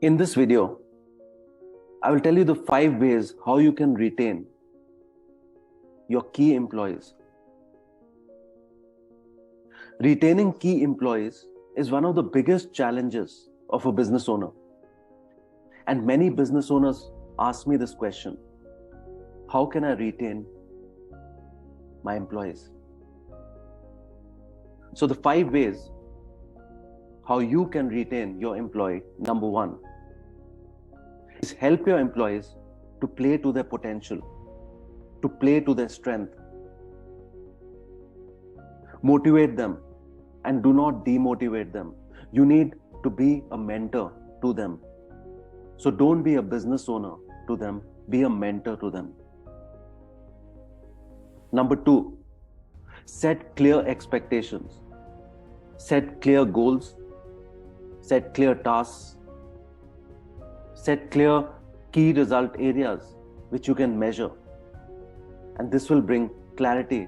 In this video, I will tell you the 5 ways how you can retain your key employees. Retaining key employees is one of the biggest challenges of a business owner. And many business owners ask me this question: how can I retain my employees? So the 5 ways how you can retain your employee. Number 1 is help your employees to play to their potential, to play to their strength. Motivate them and do not demotivate them. You need to be a mentor to them. So don't be a business owner to them, be a mentor to them. Number 2, set clear expectations, set clear goals, set clear tasks, set clear key result areas which you can measure. And this will bring clarity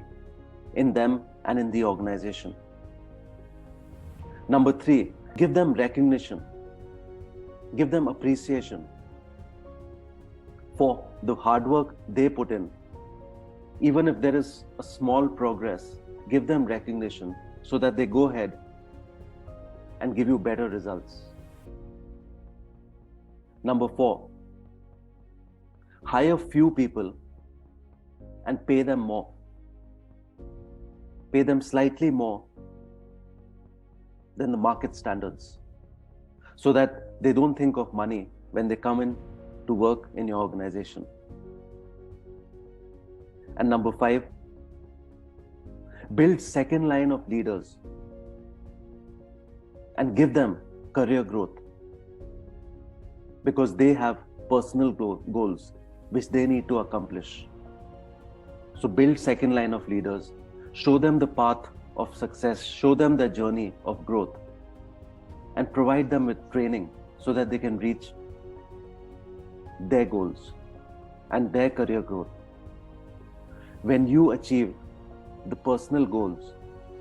in them and in the organization. Number 3, give them recognition, give them appreciation for the hard work they put in. Even if there is a small progress, give them recognition so that they go ahead and give you better results. Number 4, hire few people and pay them more. Pay them slightly more than the market standards so that they don't think of money when they come in to work in your organization. And number 5, build second line of leaders and give them career growth, because they have personal goals which they need to accomplish. So build second line of leaders, show them the path of success, show them the journey of growth, and provide them with training so that they can reach their goals and their career growth. When you achieve the personal goals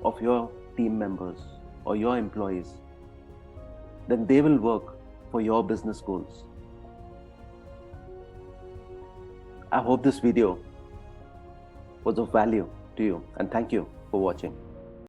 of your team members or your employees, then they will work for your business goals. I hope this video was of value to you, and thank you for watching.